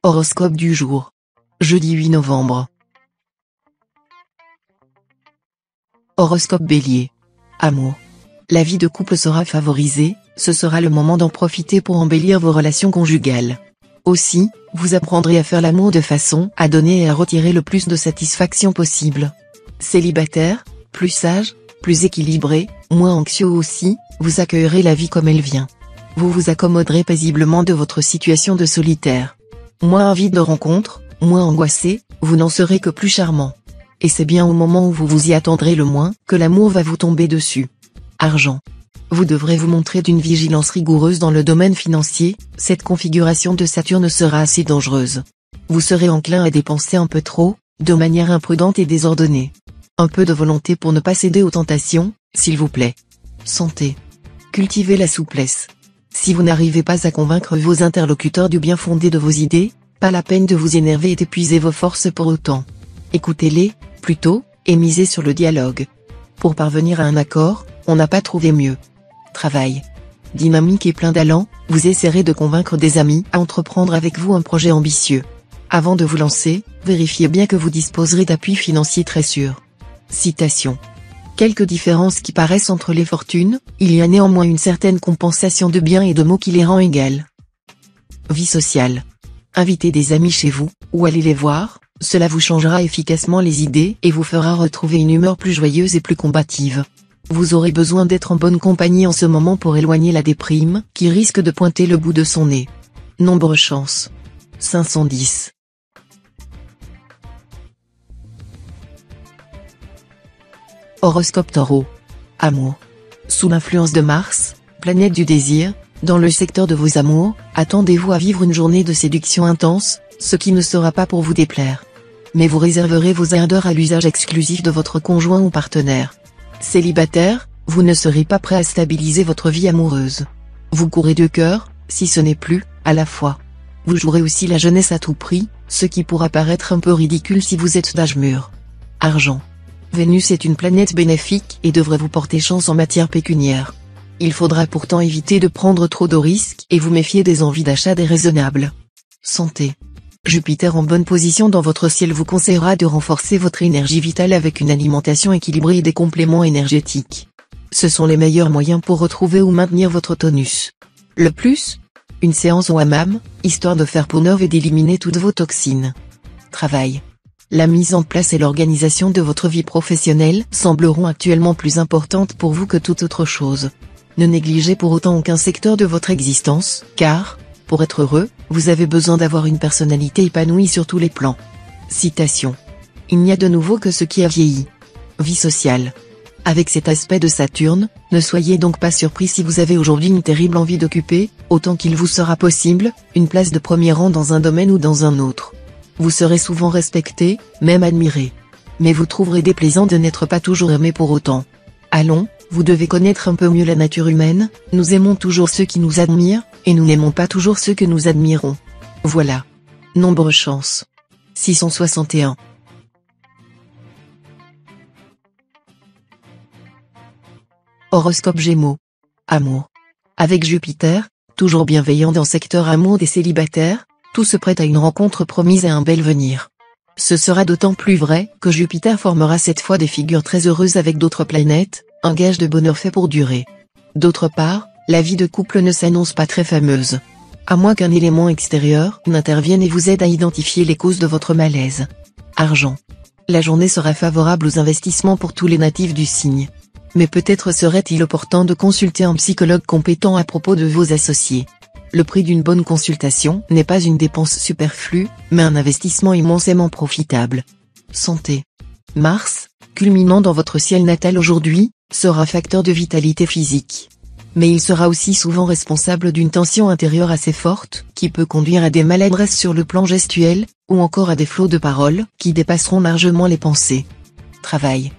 Horoscope du jour. Jeudi 8 novembre. Horoscope Bélier. Amour. La vie de couple sera favorisée, ce sera le moment d'en profiter pour embellir vos relations conjugales. Aussi, vous apprendrez à faire l'amour de façon à donner et à retirer le plus de satisfaction possible. Célibataire, plus sage, plus équilibré, moins anxieux aussi, vous accueillerez la vie comme elle vient. Vous vous accommoderez paisiblement de votre situation de solitaire. Moins avide de rencontres, moins angoissé, vous n'en serez que plus charmant. Et c'est bien au moment où vous vous y attendrez le moins que l'amour va vous tomber dessus. Argent. Vous devrez vous montrer d'une vigilance rigoureuse dans le domaine financier, cette configuration de Saturne sera assez dangereuse. Vous serez enclin à dépenser un peu trop, de manière imprudente et désordonnée. Un peu de volonté pour ne pas céder aux tentations, s'il vous plaît. Santé. Cultivez la souplesse. Si vous n'arrivez pas à convaincre vos interlocuteurs du bien fondé de vos idées, pas la peine de vous énerver et d'épuiser vos forces pour autant. Écoutez-les, plutôt, et misez sur le dialogue. Pour parvenir à un accord, on n'a pas trouvé mieux. Travail. Dynamique et plein d'allant, vous essaierez de convaincre des amis à entreprendre avec vous un projet ambitieux. Avant de vous lancer, vérifiez bien que vous disposerez d'appuis financiers très sûrs. Citation. Quelques différences qui paraissent entre les fortunes, il y a néanmoins une certaine compensation de biens et de maux qui les rend égales. Vie sociale. Invitez des amis chez vous, ou allez les voir, cela vous changera efficacement les idées et vous fera retrouver une humeur plus joyeuse et plus combative. Vous aurez besoin d'être en bonne compagnie en ce moment pour éloigner la déprime, qui risque de pointer le bout de son nez. Nombre chance. 510. Horoscope Taureau. Amour. Sous l'influence de Mars, planète du désir, dans le secteur de vos amours, attendez-vous à vivre une journée de séduction intense, ce qui ne sera pas pour vous déplaire. Mais vous réserverez vos ardeurs à l'usage exclusif de votre conjoint ou partenaire. Célibataire, vous ne serez pas prêt à stabiliser votre vie amoureuse. Vous courez de cœur, si ce n'est plus, à la fois. Vous jouerez aussi la jeunesse à tout prix, ce qui pourra paraître un peu ridicule si vous êtes d'âge mûr. Argent. Vénus est une planète bénéfique et devrait vous porter chance en matière pécuniaire. Il faudra pourtant éviter de prendre trop de risques et vous méfier des envies d'achat déraisonnables. Santé. Jupiter en bonne position dans votre ciel vous conseillera de renforcer votre énergie vitale avec une alimentation équilibrée et des compléments énergétiques. Ce sont les meilleurs moyens pour retrouver ou maintenir votre tonus. Le plus ? Une séance au hammam, histoire de faire peau neuve et d'éliminer toutes vos toxines. Travail. La mise en place et l'organisation de votre vie professionnelle sembleront actuellement plus importantes pour vous que toute autre chose. Ne négligez pour autant aucun secteur de votre existence, car, pour être heureux, vous avez besoin d'avoir une personnalité épanouie sur tous les plans. Citation. Il n'y a de nouveau que ce qui a vieilli. Vie sociale. Avec cet aspect de Saturne, ne soyez donc pas surpris si vous avez aujourd'hui une terrible envie d'occuper, autant qu'il vous sera possible, une place de premier rang dans un domaine ou dans un autre. Vous serez souvent respecté, même admiré. Mais vous trouverez déplaisant de n'être pas toujours aimé pour autant. Allons, vous devez connaître un peu mieux la nature humaine, nous aimons toujours ceux qui nous admirent, et nous n'aimons pas toujours ceux que nous admirons. Voilà. Nombre chance. 661. Horoscope Gémeaux. Amour. Avec Jupiter, toujours bienveillant dans secteur amour des célibataires, tout se prête à une rencontre promise et un bel venir. Ce sera d'autant plus vrai que Jupiter formera cette fois des figures très heureuses avec d'autres planètes, un gage de bonheur fait pour durer. D'autre part, la vie de couple ne s'annonce pas très fameuse. À moins qu'un élément extérieur n'intervienne et vous aide à identifier les causes de votre malaise. Argent. La journée sera favorable aux investissements pour tous les natifs du signe. Mais peut-être serait-il opportun de consulter un psychologue compétent à propos de vos associés. Le prix d'une bonne consultation n'est pas une dépense superflue, mais un investissement immensément profitable. Santé. Mars, culminant dans votre ciel natal aujourd'hui, sera facteur de vitalité physique. Mais il sera aussi souvent responsable d'une tension intérieure assez forte, qui peut conduire à des maladresses sur le plan gestuel, ou encore à des flots de paroles, qui dépasseront largement les pensées. Travail.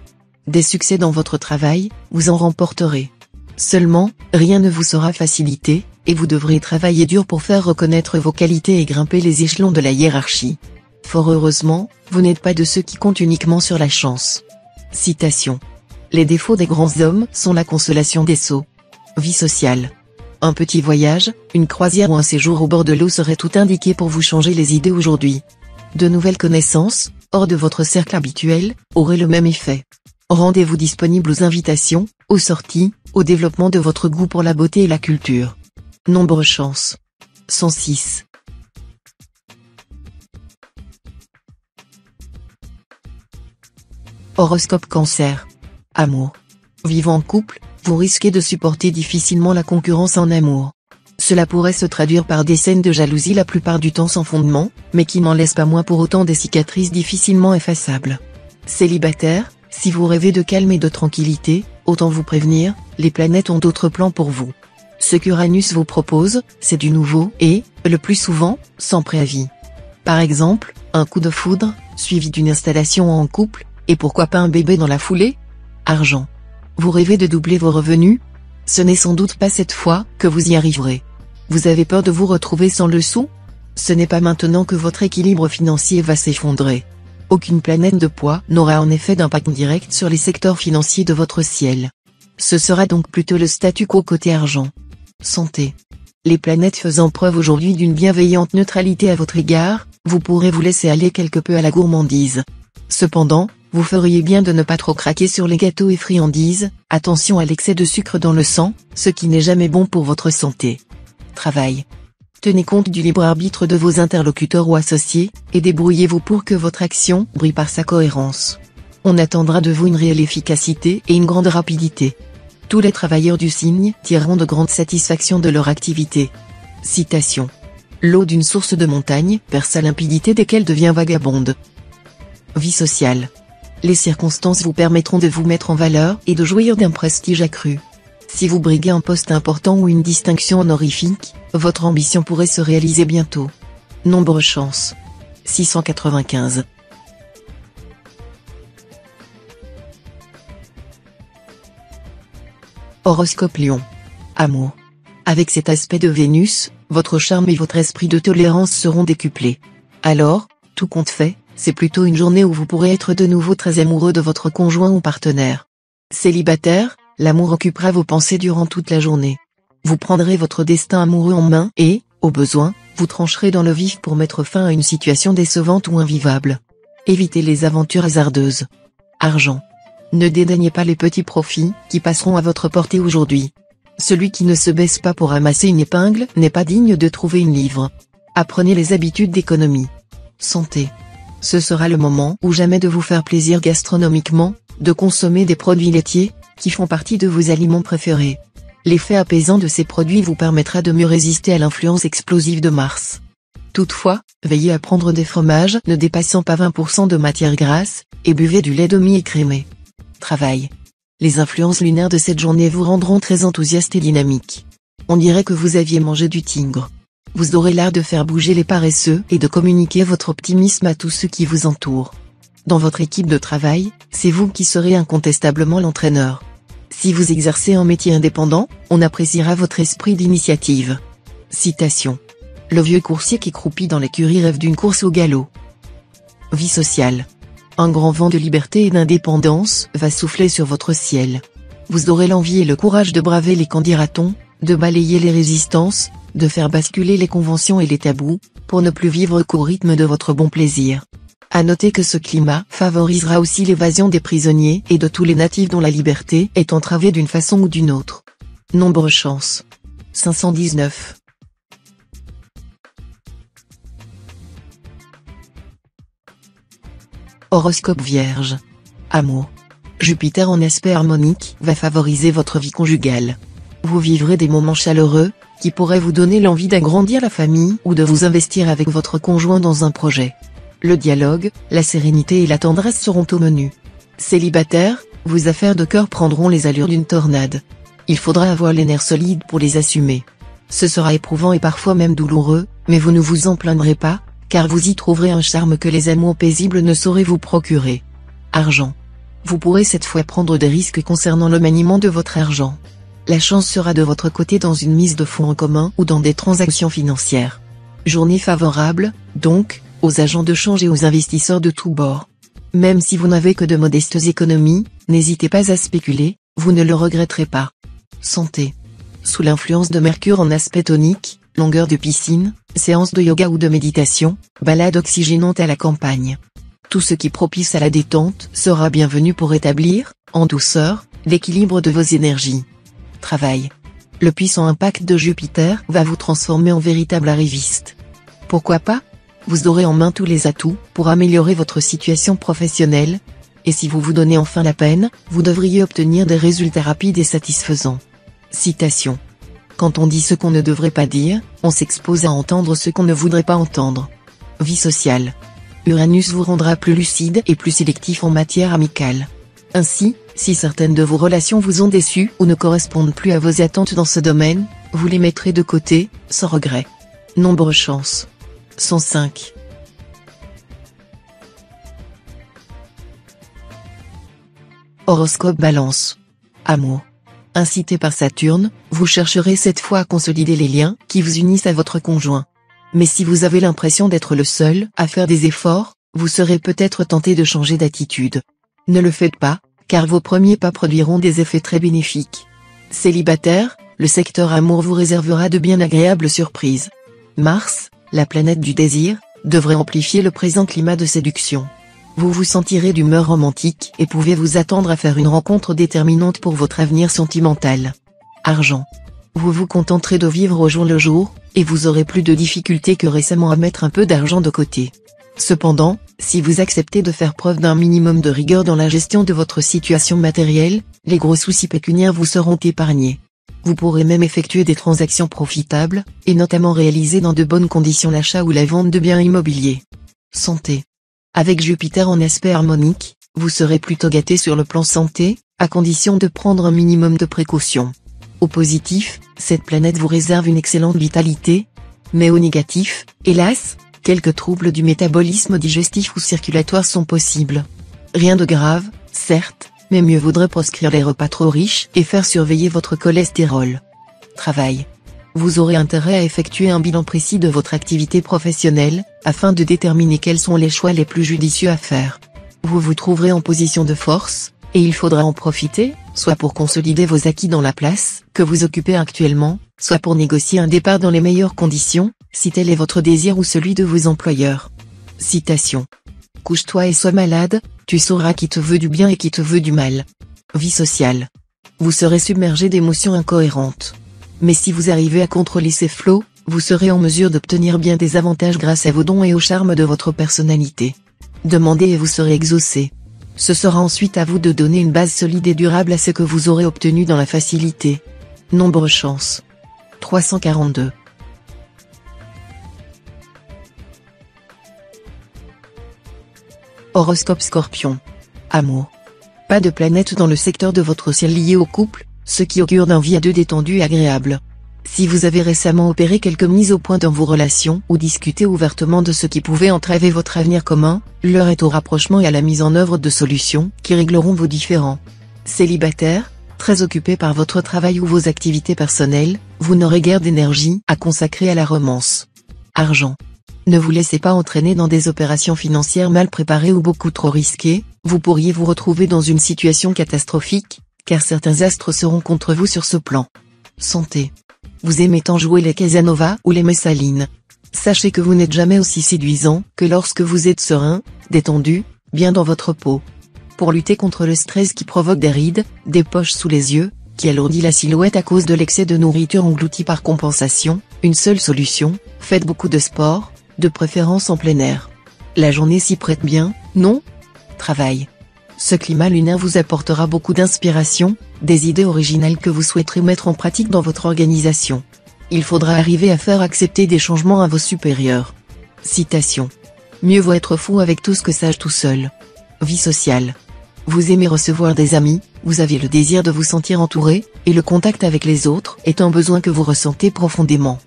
Des succès dans votre travail, vous en remporterez. Seulement, rien ne vous sera facilité, et vous devrez travailler dur pour faire reconnaître vos qualités et grimper les échelons de la hiérarchie. Fort heureusement, vous n'êtes pas de ceux qui comptent uniquement sur la chance. Citation. Les défauts des grands hommes sont la consolation des sots. Vie sociale. Un petit voyage, une croisière ou un séjour au bord de l'eau serait tout indiqué pour vous changer les idées aujourd'hui. De nouvelles connaissances, hors de votre cercle habituel, auraient le même effet. Rendez-vous disponible aux invitations, aux sorties, au développement de votre goût pour la beauté et la culture. Nombre chance. 106. Horoscope Cancer. Amour. Vivant en couple, vous risquez de supporter difficilement la concurrence en amour. Cela pourrait se traduire par des scènes de jalousie la plupart du temps sans fondement, mais qui n'en laissent pas moins pour autant des cicatrices difficilement effaçables. Célibataire, si vous rêvez de calme et de tranquillité, autant vous prévenir, les planètes ont d'autres plans pour vous. Ce qu'Uranus vous propose, c'est du nouveau et, le plus souvent, sans préavis. Par exemple, un coup de foudre, suivi d'une installation en couple, et pourquoi pas un bébé dans la foulée? Argent. Vous rêvez de doubler vos revenus? Ce n'est sans doute pas cette fois que vous y arriverez. Vous avez peur de vous retrouver sans le sou? Ce n'est pas maintenant que votre équilibre financier va s'effondrer. Aucune planète de poids n'aura en effet d'impact direct sur les secteurs financiers de votre ciel. Ce sera donc plutôt le statu quo côté argent. Santé. Les planètes faisant preuve aujourd'hui d'une bienveillante neutralité à votre égard, vous pourrez vous laisser aller quelque peu à la gourmandise. Cependant, vous feriez bien de ne pas trop craquer sur les gâteaux et friandises, attention à l'excès de sucre dans le sang, ce qui n'est jamais bon pour votre santé. Travail. Tenez compte du libre arbitre de vos interlocuteurs ou associés, et débrouillez-vous pour que votre action brille par sa cohérence. On attendra de vous une réelle efficacité et une grande rapidité. Tous les travailleurs du signe tireront de grandes satisfactions de leur activité. Citation. L'eau d'une source de montagne perd sa limpidité dès qu'elle devient vagabonde. Vie sociale. Les circonstances vous permettront de vous mettre en valeur et de jouir d'un prestige accru. Si vous briguez un poste important ou une distinction honorifique, votre ambition pourrait se réaliser bientôt. Nombre chance. 695. Horoscope Lion. Amour. Avec cet aspect de Vénus, votre charme et votre esprit de tolérance seront décuplés. Alors, tout compte fait, c'est plutôt une journée où vous pourrez être de nouveau très amoureux de votre conjoint ou partenaire. Célibataire, l'amour occupera vos pensées durant toute la journée. Vous prendrez votre destin amoureux en main et, au besoin, vous trancherez dans le vif pour mettre fin à une situation décevante ou invivable. Évitez les aventures hasardeuses. Argent. Ne dédaignez pas les petits profits qui passeront à votre portée aujourd'hui. Celui qui ne se baisse pas pour ramasser une épingle n'est pas digne de trouver une livre. Apprenez les habitudes d'économie. Santé. Ce sera le moment ou jamais de vous faire plaisir gastronomiquement, de consommer des produits laitiers, qui font partie de vos aliments préférés. L'effet apaisant de ces produits vous permettra de mieux résister à l'influence explosive de Mars. Toutefois, veillez à prendre des fromages ne dépassant pas 20% de matière grasse, et buvez du lait demi-écrémé. Travail. Les influences lunaires de cette journée vous rendront très enthousiaste et dynamique. On dirait que vous aviez mangé du tigre. Vous aurez l'art de faire bouger les paresseux et de communiquer votre optimisme à tous ceux qui vous entourent. Dans votre équipe de travail, c'est vous qui serez incontestablement l'entraîneur. Si vous exercez un métier indépendant, on appréciera votre esprit d'initiative. Citation. Le vieux coursier qui croupit dans l'écurie rêve d'une course au galop. Vie sociale. Un grand vent de liberté et d'indépendance va souffler sur votre ciel. Vous aurez l'envie et le courage de braver les qu'en dira-t-on, de balayer les résistances, de faire basculer les conventions et les tabous, pour ne plus vivre qu'au rythme de votre bon plaisir. À noter que ce climat favorisera aussi l'évasion des prisonniers et de tous les natifs dont la liberté est entravée d'une façon ou d'une autre. Nombre chance. 519. Horoscope Vierge. Amour. Jupiter en aspect harmonique va favoriser votre vie conjugale. Vous vivrez des moments chaleureux, qui pourraient vous donner l'envie d'agrandir la famille ou de vous investir avec votre conjoint dans un projet. Le dialogue, la sérénité et la tendresse seront au menu. Célibataire, vos affaires de cœur prendront les allures d'une tornade. Il faudra avoir les nerfs solides pour les assumer. Ce sera éprouvant et parfois même douloureux, mais vous ne vous en plaindrez pas, car vous y trouverez un charme que les amours paisibles ne sauraient vous procurer. Argent. Vous pourrez cette fois prendre des risques concernant le maniement de votre argent. La chance sera de votre côté dans une mise de fonds en commun ou dans des transactions financières. Journée favorable, donc, aux agents de change et aux investisseurs de tous bords. Même si vous n'avez que de modestes économies, n'hésitez pas à spéculer, vous ne le regretterez pas. Santé. sous l'influence de Mercure en aspect tonique, longueur de piscine, séance de yoga ou de méditation, balade oxygénante à la campagne. Tout ce qui propice à la détente sera bienvenu pour établir, en douceur, l'équilibre de vos énergies. Travail. Le puissant impact de Jupiter va vous transformer en véritable arriviste. Pourquoi pas? Vous aurez en main tous les atouts pour améliorer votre situation professionnelle, et si vous vous donnez enfin la peine, vous devriez obtenir des résultats rapides et satisfaisants. Citation. Quand on dit ce qu'on ne devrait pas dire, on s'expose à entendre ce qu'on ne voudrait pas entendre. Vie sociale. Uranus vous rendra plus lucide et plus sélectif en matière amicale. Ainsi, si certaines de vos relations vous ont déçu ou ne correspondent plus à vos attentes dans ce domaine, vous les mettrez de côté, sans regret. Nombre chance. 105. Horoscope Balance. Amour. Incité par Saturne, vous chercherez cette fois à consolider les liens qui vous unissent à votre conjoint. Mais si vous avez l'impression d'être le seul à faire des efforts, vous serez peut-être tenté de changer d'attitude. Ne le faites pas, car vos premiers pas produiront des effets très bénéfiques. Célibataire, le secteur amour vous réservera de bien agréables surprises. Mars, la planète du désir, devrait amplifier le présent climat de séduction. Vous vous sentirez d'humeur romantique et pouvez vous attendre à faire une rencontre déterminante pour votre avenir sentimental. Argent. Vous vous contenterez de vivre au jour le jour, et vous aurez plus de difficultés que récemment à mettre un peu d'argent de côté. Cependant, si vous acceptez de faire preuve d'un minimum de rigueur dans la gestion de votre situation matérielle, les gros soucis pécuniaires vous seront épargnés. Vous pourrez même effectuer des transactions profitables, et notamment réaliser dans de bonnes conditions l'achat ou la vente de biens immobiliers. Santé. Avec Jupiter en aspect harmonique, vous serez plutôt gâté sur le plan santé, à condition de prendre un minimum de précautions. Au positif, cette planète vous réserve une excellente vitalité, mais au négatif, hélas, quelques troubles du métabolisme digestif ou circulatoire sont possibles. Rien de grave, certes, mais mieux vaudrait proscrire les repas trop riches et faire surveiller votre cholestérol. Travail. Vous aurez intérêt à effectuer un bilan précis de votre activité professionnelle, afin de déterminer quels sont les choix les plus judicieux à faire. Vous vous trouverez en position de force, et il faudra en profiter, soit pour consolider vos acquis dans la place que vous occupez actuellement, soit pour négocier un départ dans les meilleures conditions, si tel est votre désir ou celui de vos employeurs. Citation. Couche-toi et sois malade, tu sauras qui te veut du bien et qui te veut du mal. Vie sociale. Vous serez submergé d'émotions incohérentes. Mais si vous arrivez à contrôler ces flots, vous serez en mesure d'obtenir bien des avantages grâce à vos dons et au charme de votre personnalité. Demandez et vous serez exaucé. Ce sera ensuite à vous de donner une base solide et durable à ce que vous aurez obtenu dans la facilité. Nombre chance. 342. Horoscope Scorpion. Amour. Pas de planète dans le secteur de votre ciel lié au couple, ce qui augure d'un vie à deux détendu et agréable. Si vous avez récemment opéré quelques mises au point dans vos relations ou discuté ouvertement de ce qui pouvait entraver votre avenir commun, l'heure est au rapprochement et à la mise en œuvre de solutions qui régleront vos différends. Célibataire, très occupé par votre travail ou vos activités personnelles, vous n'aurez guère d'énergie à consacrer à la romance. Argent. Ne vous laissez pas entraîner dans des opérations financières mal préparées ou beaucoup trop risquées, vous pourriez vous retrouver dans une situation catastrophique, car certains astres seront contre vous sur ce plan. Santé. Vous aimez tant jouer les Casanova ou les Messalines. Sachez que vous n'êtes jamais aussi séduisant que lorsque vous êtes serein, détendu, bien dans votre peau. Pour lutter contre le stress qui provoque des rides, des poches sous les yeux, qui alourdit la silhouette à cause de l'excès de nourriture engloutie par compensation, une seule solution, faites beaucoup de sport, de préférence en plein air. La journée s'y prête bien, non? Travail. Ce climat lunaire vous apportera beaucoup d'inspiration, des idées originales que vous souhaiterez mettre en pratique dans votre organisation. Il faudra arriver à faire accepter des changements à vos supérieurs. Citation. Mieux vaut être fou avec tous que sage tout seul. Vie sociale. Vous aimez recevoir des amis, vous avez le désir de vous sentir entouré, et le contact avec les autres est un besoin que vous ressentez profondément.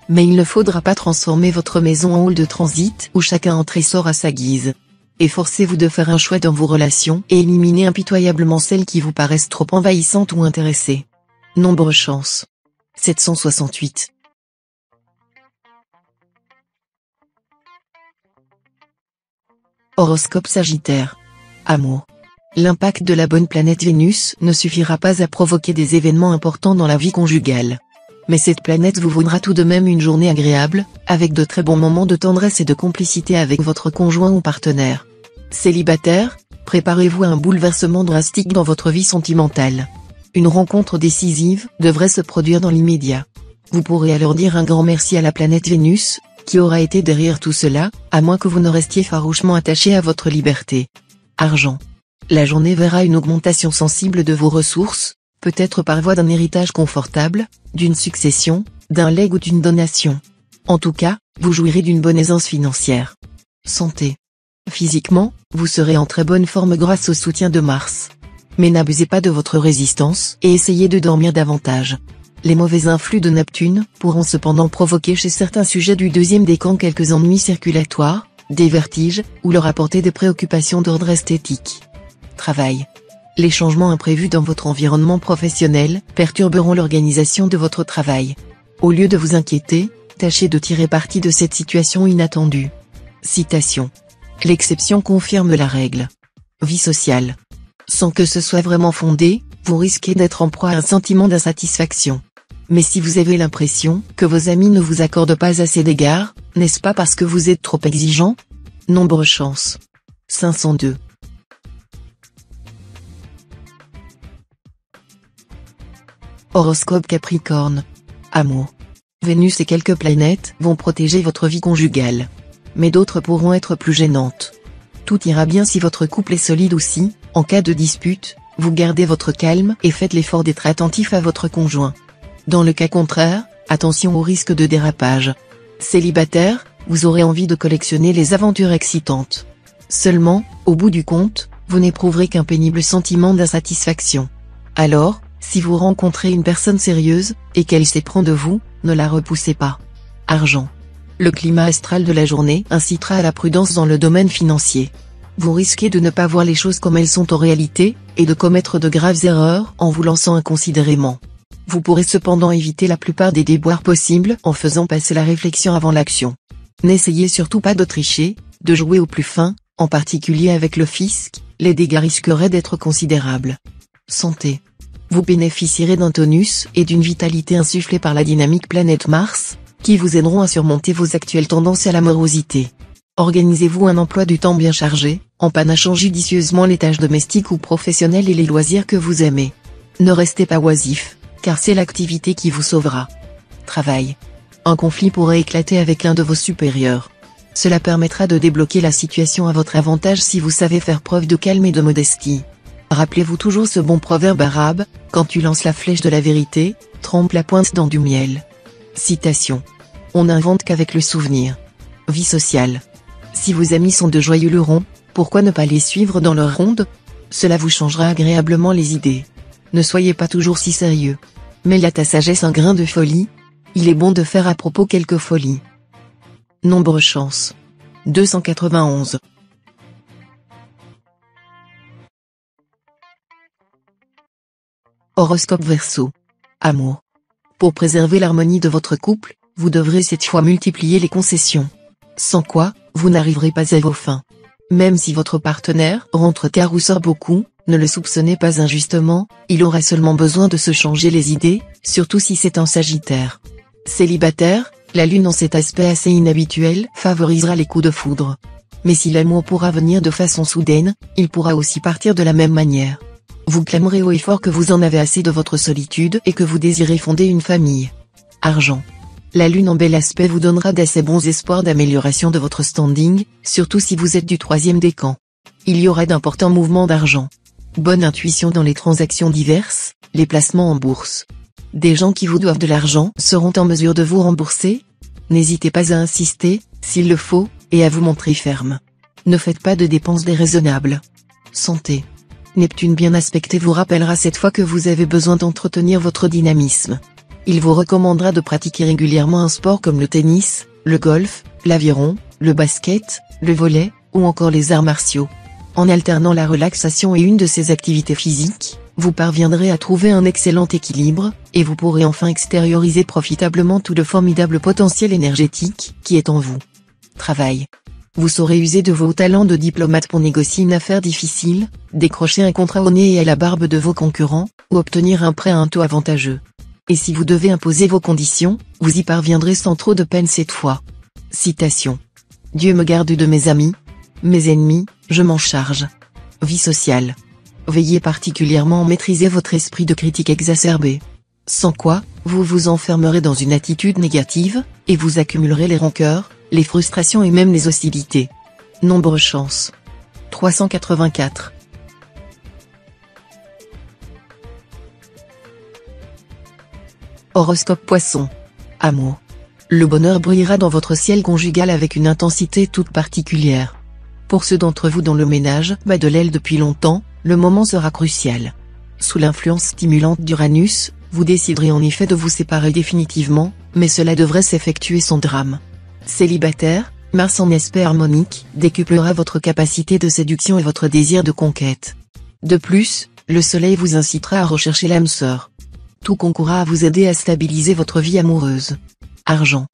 Mais il ne faudra pas transformer votre maison en hall de transit où chacun entre et sort à sa guise. Efforcez-vous de faire un choix dans vos relations et éliminez impitoyablement celles qui vous paraissent trop envahissantes ou intéressées. Nombre chance. 768. Horoscope Sagittaire. Amour. L'impact de la bonne planète Vénus ne suffira pas à provoquer des événements importants dans la vie conjugale. Mais cette planète vous vaudra tout de même une journée agréable, avec de très bons moments de tendresse et de complicité avec votre conjoint ou partenaire. Célibataire, préparez-vous à un bouleversement drastique dans votre vie sentimentale. Une rencontre décisive devrait se produire dans l'immédiat. Vous pourrez alors dire un grand merci à la planète Vénus, qui aura été derrière tout cela, à moins que vous ne restiez farouchement attaché à votre liberté. Argent. La journée verra une augmentation sensible de vos ressources, peut-être par voie d'un héritage confortable, d'une succession, d'un legs ou d'une donation. En tout cas, vous jouirez d'une bonne aisance financière. Santé. Physiquement, vous serez en très bonne forme grâce au soutien de Mars. Mais n'abusez pas de votre résistance et essayez de dormir davantage. Les mauvais influx de Neptune pourront cependant provoquer chez certains sujets du deuxième décan quelques ennuis circulatoires, des vertiges, ou leur apporter des préoccupations d'ordre esthétique. Travail. Les changements imprévus dans votre environnement professionnel perturberont l'organisation de votre travail. Au lieu de vous inquiéter, tâchez de tirer parti de cette situation inattendue. Citation. L'exception confirme la règle. Vie sociale. Sans que ce soit vraiment fondé, vous risquez d'être en proie à un sentiment d'insatisfaction. Mais si vous avez l'impression que vos amis ne vous accordent pas assez d'égards, n'est-ce pas parce que vous êtes trop exigeant? Nombre chance. 502. Horoscope Capricorne. Amour. Vénus et quelques planètes vont protéger votre vie conjugale. Mais d'autres pourront être plus gênantes. Tout ira bien si votre couple est solide ou si, en cas de dispute, vous gardez votre calme et faites l'effort d'être attentif à votre conjoint. Dans le cas contraire, attention au risque de dérapage. Célibataire, vous aurez envie de collectionner les aventures excitantes. Seulement, au bout du compte, vous n'éprouverez qu'un pénible sentiment d'insatisfaction. Alors, si vous rencontrez une personne sérieuse, et qu'elle s'éprend de vous, ne la repoussez pas. Argent. Le climat astral de la journée incitera à la prudence dans le domaine financier. Vous risquez de ne pas voir les choses comme elles sont en réalité, et de commettre de graves erreurs en vous lançant inconsidérément. Vous pourrez cependant éviter la plupart des déboires possibles en faisant passer la réflexion avant l'action. N'essayez surtout pas de tricher, de jouer au plus fin, en particulier avec le fisc, les dégâts risqueraient d'être considérables. Santé. Vous bénéficierez d'un tonus et d'une vitalité insufflée par la dynamique planète Mars, qui vous aideront à surmonter vos actuelles tendances à la morosité. Organisez-vous un emploi du temps bien chargé, en panachant judicieusement les tâches domestiques ou professionnelles et les loisirs que vous aimez. Ne restez pas oisif, car c'est l'activité qui vous sauvera. Travail. Un conflit pourrait éclater avec l'un de vos supérieurs. Cela permettra de débloquer la situation à votre avantage si vous savez faire preuve de calme et de modestie. Rappelez-vous toujours ce bon proverbe arabe, quand tu lances la flèche de la vérité, trempe la pointe dans du miel. Citation. On n'invente qu'avec le souvenir. Vie sociale. Si vos amis sont de joyeux lurons, pourquoi ne pas les suivre dans leur ronde? Cela vous changera agréablement les idées. Ne soyez pas toujours si sérieux. Mêle à ta sagesse un grain de folie. Il est bon de faire à propos quelques folies. Nombre chance. 291. Horoscope Verseau. Amour. Pour préserver l'harmonie de votre couple, vous devrez cette fois multiplier les concessions. Sans quoi, vous n'arriverez pas à vos fins. Même si votre partenaire rentre tard ou sort beaucoup, ne le soupçonnez pas injustement, il aura seulement besoin de se changer les idées, surtout si c'est un Sagittaire. Célibataire, la lune en cet aspect assez inhabituel favorisera les coups de foudre. Mais si l'amour pourra venir de façon soudaine, il pourra aussi partir de la même manière. Vous clamerez haut et fort que vous en avez assez de votre solitude et que vous désirez fonder une famille. Argent. La lune en bel aspect vous donnera d'assez bons espoirs d'amélioration de votre standing, surtout si vous êtes du troisième décan. Il y aura d'importants mouvements d'argent. Bonne intuition dans les transactions diverses, les placements en bourse. Des gens qui vous doivent de l'argent seront en mesure de vous rembourser. N'hésitez pas à insister, s'il le faut, et à vous montrer ferme. Ne faites pas de dépenses déraisonnables. Santé. Neptune bien aspecté vous rappellera cette fois que vous avez besoin d'entretenir votre dynamisme. Il vous recommandera de pratiquer régulièrement un sport comme le tennis, le golf, l'aviron, le basket, le volley, ou encore les arts martiaux. En alternant la relaxation et une de ces activités physiques, vous parviendrez à trouver un excellent équilibre, et vous pourrez enfin extérioriser profitablement tout le formidable potentiel énergétique qui est en vous. Travail. Vous saurez user de vos talents de diplomate pour négocier une affaire difficile, décrocher un contrat au nez et à la barbe de vos concurrents, ou obtenir un prêt à un taux avantageux. Et si vous devez imposer vos conditions, vous y parviendrez sans trop de peine cette fois. Citation. Dieu me garde de mes amis. Mes ennemis, je m'en charge. Vie sociale. Veillez particulièrement à maîtriser votre esprit de critique exacerbé. Sans quoi, vous vous enfermerez dans une attitude négative, et vous accumulerez les rancœurs, les frustrations et même les hostilités. Nombre chance. 384. Horoscope Poisson. Amour. Le bonheur brillera dans votre ciel conjugal avec une intensité toute particulière. Pour ceux d'entre vous dont le ménage bat de l'aile depuis longtemps, le moment sera crucial. Sous l'influence stimulante d'Uranus, vous déciderez en effet de vous séparer définitivement, mais cela devrait s'effectuer sans drame. Célibataire, Mars en aspect harmonique décuplera votre capacité de séduction et votre désir de conquête. De plus, le soleil vous incitera à rechercher l'âme sœur. Tout concourra à vous aider à stabiliser votre vie amoureuse. Argent.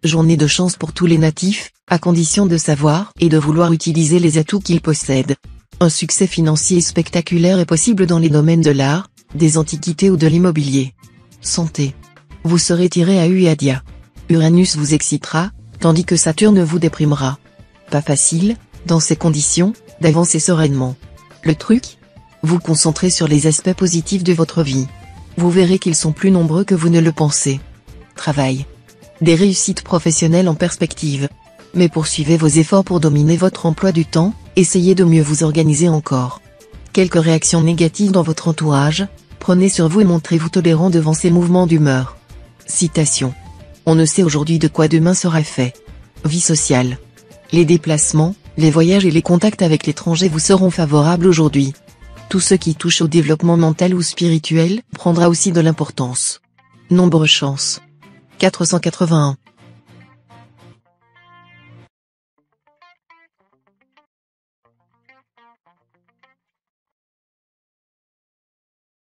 Journée de chance pour tous les natifs, à condition de savoir et de vouloir utiliser les atouts qu'ils possèdent. Un succès financier spectaculaire est possible dans les domaines de l'art, des antiquités ou de l'immobilier. Santé. Vous serez tiré à U et à Dia. Uranus vous excitera, tandis que Saturne vous déprimera. Pas facile, dans ces conditions, d'avancer sereinement. Le truc ? Vous concentrez sur les aspects positifs de votre vie. Vous verrez qu'ils sont plus nombreux que vous ne le pensez. Travail. Des réussites professionnelles en perspective. Mais poursuivez vos efforts pour dominer votre emploi du temps, essayez de mieux vous organiser encore. Quelques réactions négatives dans votre entourage, prenez sur vous et montrez-vous tolérant devant ces mouvements d'humeur. Citation. On ne sait aujourd'hui de quoi demain sera fait. Vie sociale. Les déplacements, les voyages et les contacts avec l'étranger vous seront favorables aujourd'hui. Tout ce qui touche au développement mental ou spirituel prendra aussi de l'importance. Nombre chance. 481.